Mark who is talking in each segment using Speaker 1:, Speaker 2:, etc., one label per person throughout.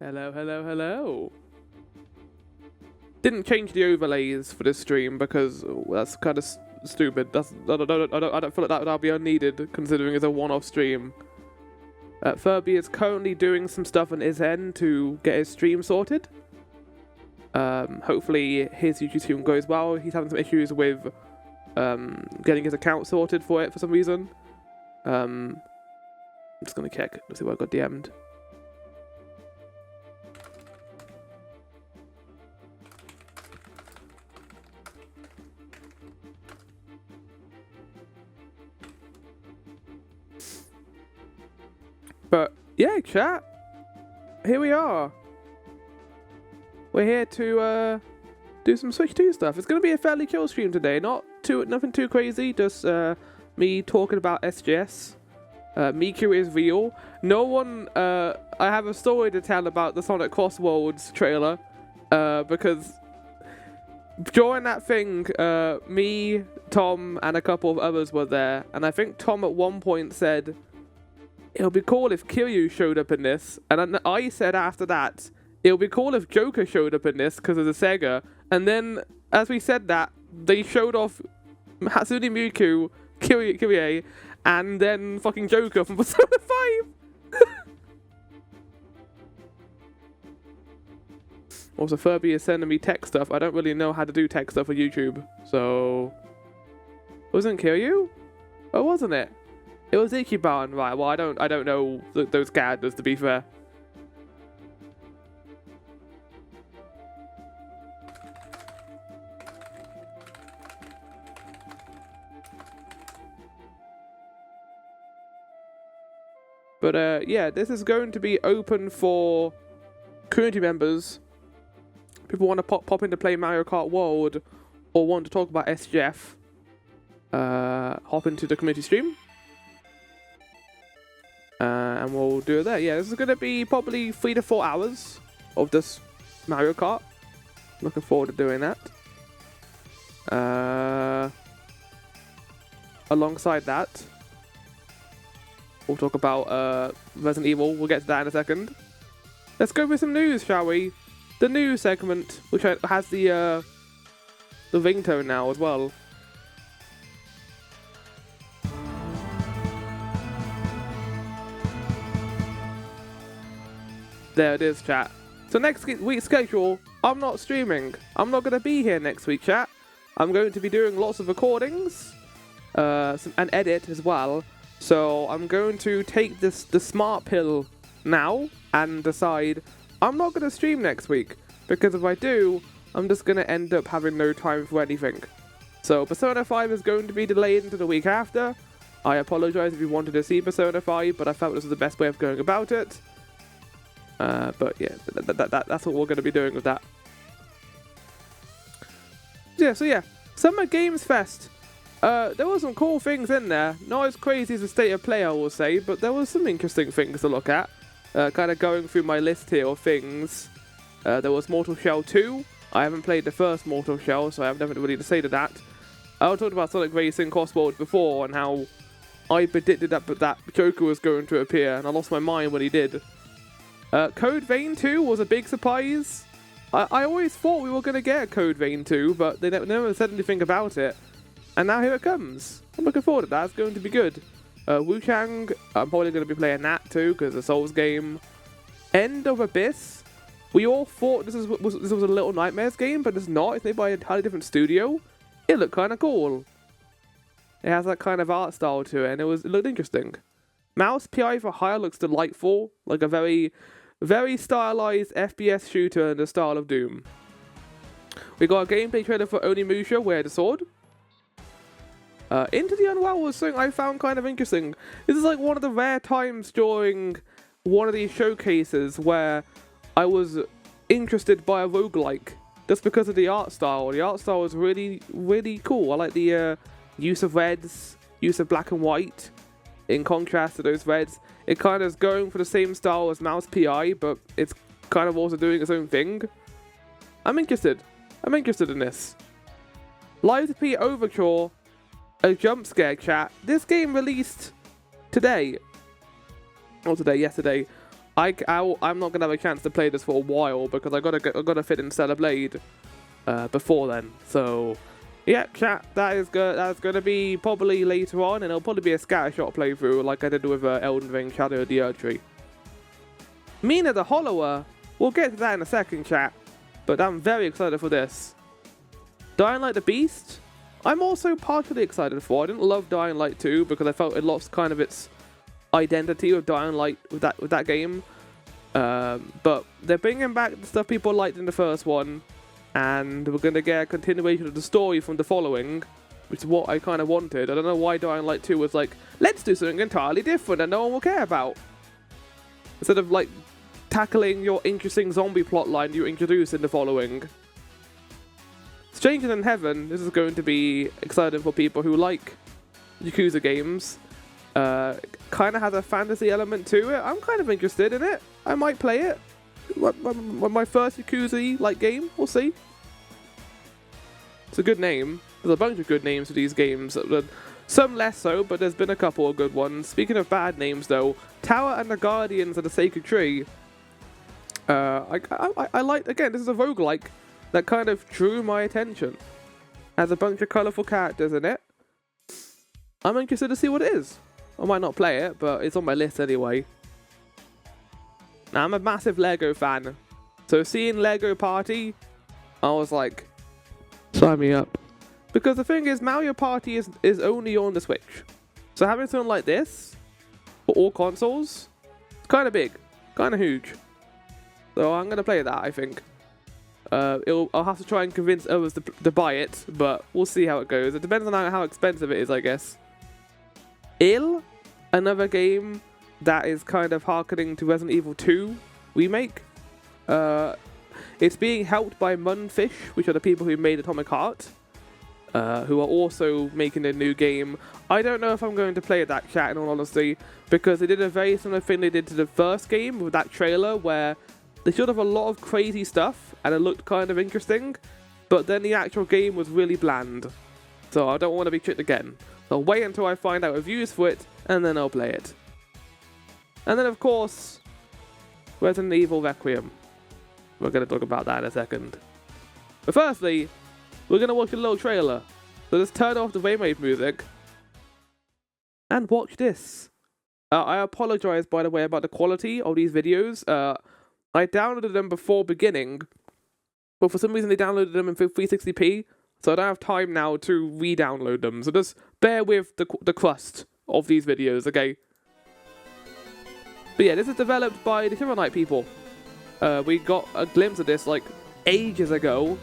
Speaker 1: Hello, hello, hello. Didn't change the overlays for this stream because that's kind of stupid. I don't feel like that'll be unneeded considering it's a one-off stream. Furby is currently doing some stuff on his end to get his stream sorted. Hopefully his YouTube stream goes well. He's having some issues with getting his account sorted for it for some reason. I'm just gonna check to see what I got DM'd. But yeah, chat. Here we are. We're here to do some Switch 2 stuff. It's gonna be a fairly chill stream today. Nothing too crazy. Just me talking about SGS. Miku is real. No one. I have a story to tell about the Sonic Cross Worlds trailer. Because during that thing, me, Tom, and a couple of others were there, and I think Tom at one point said, "It'll be cool if Kiryu showed up in this," and I said after that, "It'll be cool if Joker showed up in this because of the Sega." And then, as we said that, they showed off Hatsune Miku, Kyrie, and then fucking Joker from Persona 5. Also, Furby is sending me tech stuff. I don't really know how to do tech stuff for YouTube, so wasn't Kiryu? Or wasn't it? It was Ichiban, right? Well, I don't know those characters, to be fair. But yeah, this is going to be open for community members. People want to pop in to play Mario Kart World or want to talk about SGF. Hop into the community stream. And we'll do it there. Yeah, this is going to be probably 3 to 4 hours of this Mario Kart. Looking forward to doing that. Alongside that, we'll talk about Resident Evil. We'll get to that in a second. Let's go with some news, shall we? The news segment, which has the ringtone now as well. There it is, chat. So next week's schedule, I'm not streaming. I'm not going to be here next week, chat. I'm going to be doing lots of recordings, and edit as well. So I'm going to take the smart pill now and decide I'm not going to stream next week. Because if I do, I'm just going to end up having no time for anything. So Persona 5 is going to be delayed into the week after. I apologise if you wanted to see Persona 5, but I felt this was the best way of going about it. But yeah, that's what we're going to be doing with that. Yeah, so yeah, Summer Games Fest. There were some cool things in there. Not as crazy as the State of Play, I will say, but there was some interesting things to look at. Kind of going through my list here of things. There was Mortal Shell 2. I haven't played the first Mortal Shell, so I have nothing really to say to that. I talked about Sonic Racing Crossworld before and how I predicted that Joker was going to appear, and I lost my mind when he did. Code Vein 2 was a big surprise. I always thought we were going to get a Code Vein 2, but they never said anything about it. And now here it comes. I'm looking forward to that. It's going to be good. Wu Chang, I'm probably going to be playing that too, because it's a Souls game. End of Abyss. We all thought this was a Little Nightmares game, but it's not. It's made by an entirely different studio. It looked kind of cool. It has that kind of art style to it, and it looked interesting. Mouse PI for Hire looks delightful, like a very, very stylized FPS shooter in the style of Doom. We got a gameplay trailer for Onimusha, Wear the Sword. Into the Unwell was something I found kind of interesting. This is like one of the rare times during one of these showcases where I was interested by a roguelike just because of the art style. The art style was really, really cool. I like the use of reds, use of black and white in contrast to those reds. It kind of is going for the same style as Mouse PI, but it's kind of also doing its own thing. I'm interested in this. Live to P Overture, a jump scare chat. This game released today. Or today, yesterday. I'm not gonna have a chance to play this for a while because I gotta fit in Stellar Blade before then. So yeah, chat, that's gonna be probably later on, and it'll probably be a scattershot playthrough like I did with Elden Ring Shadow of the Erdtree. Mina the Hollower, we'll get to that in a second, chat, but I'm very excited for this. Dying Light the Beast, I'm also partially excited for. I didn't love Dying Light 2 because I felt it lost kind of its identity of Dying Light with that game. But they're bringing back the stuff people liked in the first one, and we're going to get a continuation of the story from the following, which is what I kind of wanted. I don't know why Dying Light 2 was like, let's do something entirely different and no one will care about. Instead of like tackling your interesting zombie plotline you introduce in the following. Stranger Than Heaven, this is going to be exciting for people who like Yakuza games. Kind of has a fantasy element to it. I'm kind of interested in it. I might play it. My first Yakuza-like game, we'll see. It's a good name. There's a bunch of good names for these games. Some less so, but there's been a couple of good ones. Speaking of bad names, though, Tower and the Guardians of the Sacred Tree. I like, again, this is a roguelike that kind of drew my attention. Has a bunch of colourful characters in it. I'm interested to see what it is. I might not play it, but it's on my list anyway. Now, I'm a massive Lego fan. So seeing Lego Party, I was like, sign me up. Because the thing is, Mario Party is only on the Switch. So having something like this, for all consoles, it's kind of big. Kind of huge. So I'm going to play that, I think. I'll have to try and convince others to buy it, but we'll see how it goes. It depends on how expensive it is, I guess. Another game that is kind of harkening to Resident Evil 2 remake. It's being helped by Munfish, which are the people who made Atomic Heart, who are also making a new game. I don't know if I'm going to play that, chat, in all honesty, because they did a very similar thing they did to the first game with that trailer where they showed off a lot of crazy stuff and it looked kind of interesting, but then the actual game was really bland. So I don't want to be tricked again. I'll wait until I find out reviews for it, and then I'll play it. And then, of course, Resident Evil Requiem. We're going to talk about that in a second. But firstly, we're going to watch a little trailer. So let's turn off the Waymave music and watch this. I apologize, by the way, about the quality of these videos. I downloaded them before beginning, but for some reason they downloaded them in 360p. So I don't have time now to re-download them. So just bear with the crust of these videos, okay? But yeah, this is developed by the Shovel Knight people. We got a glimpse of this like ages ago.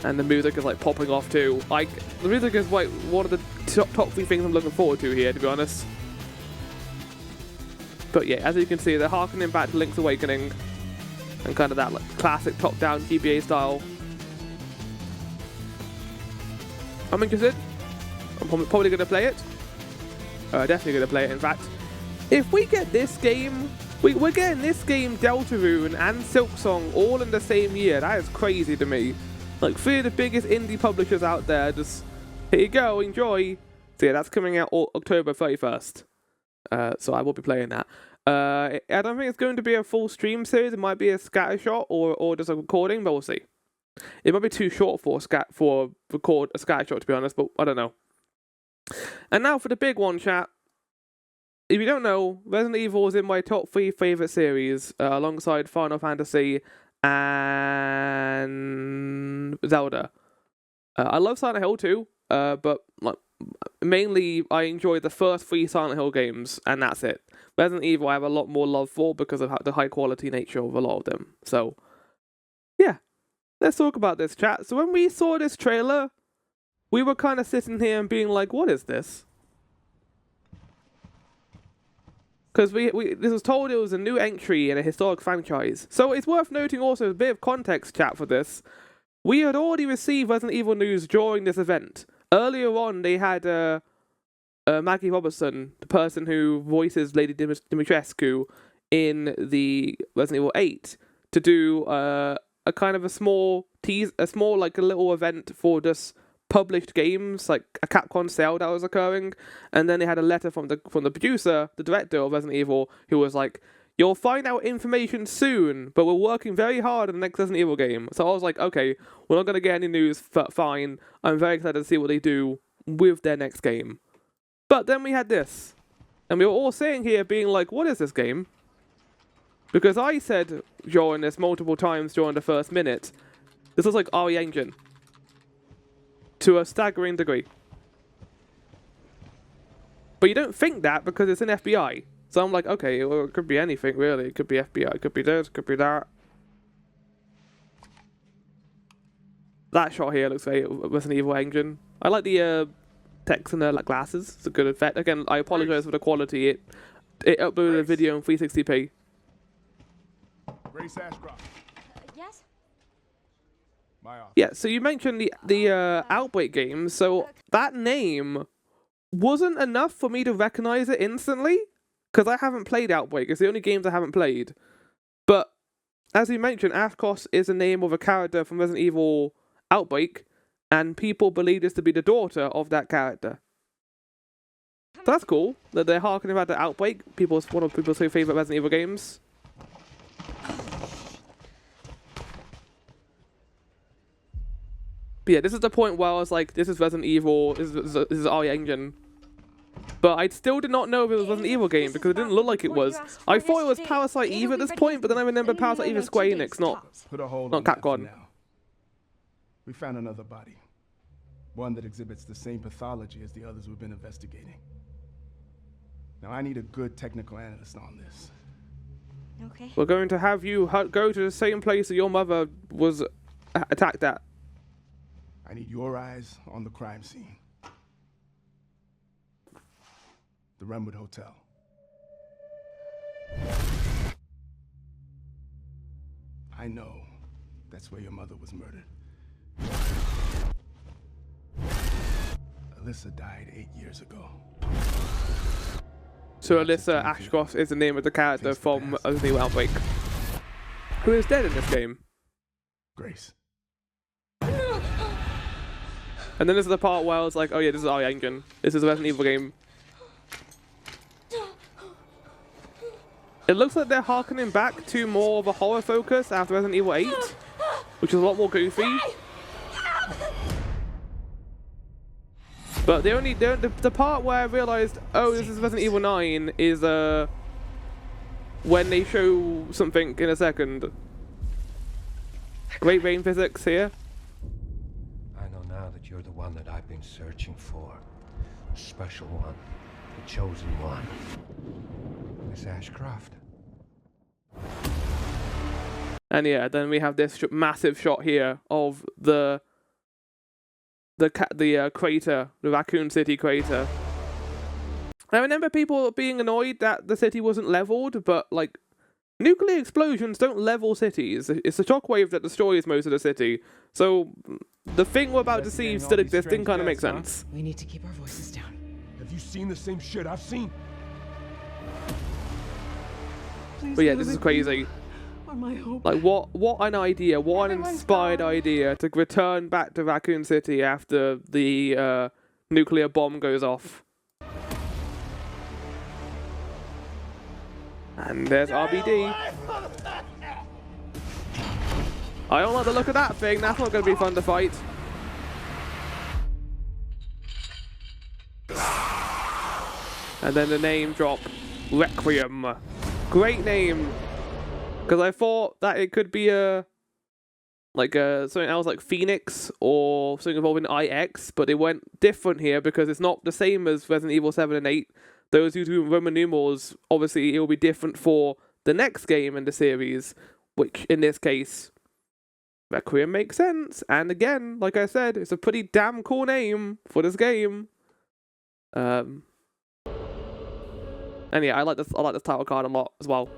Speaker 1: And the music is like popping off too. Like, the music is like one of the top 3 things I'm looking forward to here, to be honest. But yeah, as you can see, they're harkening back to Link's Awakening. And kind of that like classic top-down GBA style. I'm interested. I'm probably going to play it. Definitely going to play it, in fact. If we get this game, we're getting this game, Deltarune and Silksong all in the same year. That is crazy to me. Like 3 of the biggest indie publishers out there. Just, here you go, enjoy. So yeah, that's coming out October 31st. So I will be playing that. I don't think it's going to be a full stream series. It might be a scattershot or just a recording, but we'll see. It might be too short for record a scattershot, to be honest, but I don't know. And now for the big one, chat. If you don't know, Resident Evil is in my top 3 favourite series, alongside Final Fantasy and Zelda. I love Silent Hill too, but like, mainly I enjoy the first 3 Silent Hill games, and that's it. Resident Evil I have a lot more love for because of the high quality nature of a lot of them. So, yeah. Let's talk about this, chat. So when we saw this trailer, we were kind of sitting here and being like, what is this? Because this was told it was a new entry in a historic franchise. So it's worth noting also a bit of context, chat, for this. We had already received Resident Evil news during this event. Earlier on, they had Maggie Robertson, the person who voices Lady Dimitrescu in the Resident Evil 8, to do a kind of a small like a little event for just published games, like a Capcom sale that was occurring, and then they had a letter from the producer, the director of Resident Evil, who was like, "You'll find out information soon, but we're working very hard on the next Resident Evil game." So I was like, okay, we're not gonna get any news, but fine. I'm very excited to see what they do with their next game. But then we had this, and we were all sitting here being like, "What is this game?" Because I said during this multiple times during the first minute, this was like RE Engine. To a staggering degree. But you don't think that because it's an FBI. So I'm like, okay, well, it could be anything really. It could be FBI, it could be this, it could be that. That shot here looks very Resident Evil Engine. I like the text and the like, glasses. It's a good effect. Again, I apologize for the quality. It uploaded a video in 360p.
Speaker 2: Grace Ashcroft.
Speaker 3: Yes?
Speaker 2: My office.
Speaker 1: Yeah, so you mentioned the Outbreak games, so that name wasn't enough for me to recognize it instantly, because I haven't played Outbreak. It's the only games I haven't played. But, as you mentioned, Ashcroft is the name of a character from Resident Evil Outbreak, and people believe this to be the daughter of that character. So that's cool, that they're harkening back to Outbreak, one of people's favorite Resident Evil games. But yeah, this is the point where I was like, this is Resident Evil, this is RE Engine. But I still did not know if it was a Resident Evil game because it didn't look like it was. I thought it was Parasite Eve at this point, but then I remember Parasite Eve is Square Enix, not Capcom.
Speaker 2: We found another body. One that exhibits the same pathology as the others we've been investigating. Now I need a good technical analyst on this.
Speaker 3: Okay.
Speaker 1: We're going to have you go to the same place that your mother was attacked at.
Speaker 2: I need your eyes on the crime scene. The Renwood Hotel. I know that's where your mother was murdered. Alyssa died 8 years ago.
Speaker 1: So Alyssa Ashcroft is the name of the character from Resident Evil Outbreak, who is dead in this game.
Speaker 2: Grace.
Speaker 1: And then this is the part where I was like, oh yeah, this is RE Engine. This is a Resident Evil game. It looks like they're harkening back to more of a horror focus after Resident Evil 8, which is a lot more goofy. But the part where I realized, oh, this is Resident Evil 9 is when they show something in a second. Great rain physics here.
Speaker 4: I know now that you're the one that I've been searching for. The special one. The chosen one. Miss Ashcroft.
Speaker 1: And yeah, then we have this massive shot here of the crater, the Raccoon City crater. I remember people being annoyed that the city wasn't leveled, but like, nuclear explosions don't level cities. It's the shockwave that destroys most of the city. So the thing we're about to see still existing kind of makes sense.
Speaker 5: We need to keep our voices down.
Speaker 2: Have you seen the same shit I've seen?
Speaker 5: Please
Speaker 1: But yeah, this is crazy.
Speaker 5: my hope.
Speaker 1: Like, what an idea, what an inspired idea to return back to Raccoon City after the nuclear bomb goes off. And there's RBD. I don't like the look of that thing, that's not going to be fun to fight. And then the name drop, Requiem. Great name. Because I thought that it could be something else like Phoenix or something involving IX, but they went different here because it's not the same as Resident Evil 7 and 8. Those who do Roman numerals, obviously it will be different for the next game in the series, which in this case, Requiem makes sense. And again, like I said, it's a pretty damn cool name for this game. And yeah, I like this title card a lot as well.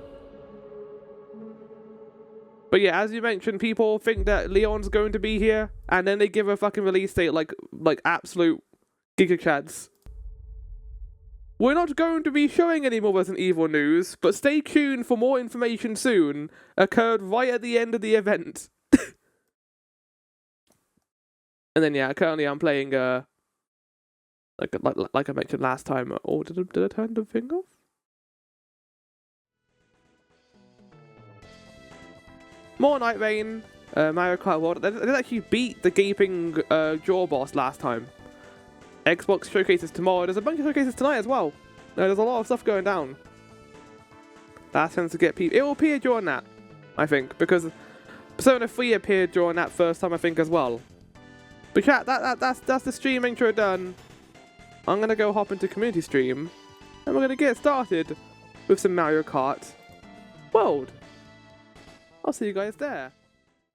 Speaker 1: But yeah, as you mentioned, people think that Leon's going to be here, and then they give a fucking release date like absolute gigachads. We're not going to be showing any more Resident Evil news, but stay tuned for more information soon. Occurred right at the end of the event. And then yeah, currently I'm playing like I mentioned last time. Oh, did I turn the thing off? More Night Rain, Mario Kart World. I did actually beat the gaping jaw boss last time. Xbox showcases tomorrow. There's a bunch of showcases tonight as well. There's a lot of stuff going down. That tends to get people. It will appear during that, I think, because Persona 3 appeared during that first time, I think, as well. But chat, that's the stream intro done. I'm gonna go hop into community stream, and we're gonna get started with some Mario Kart World. I'll see you guys there.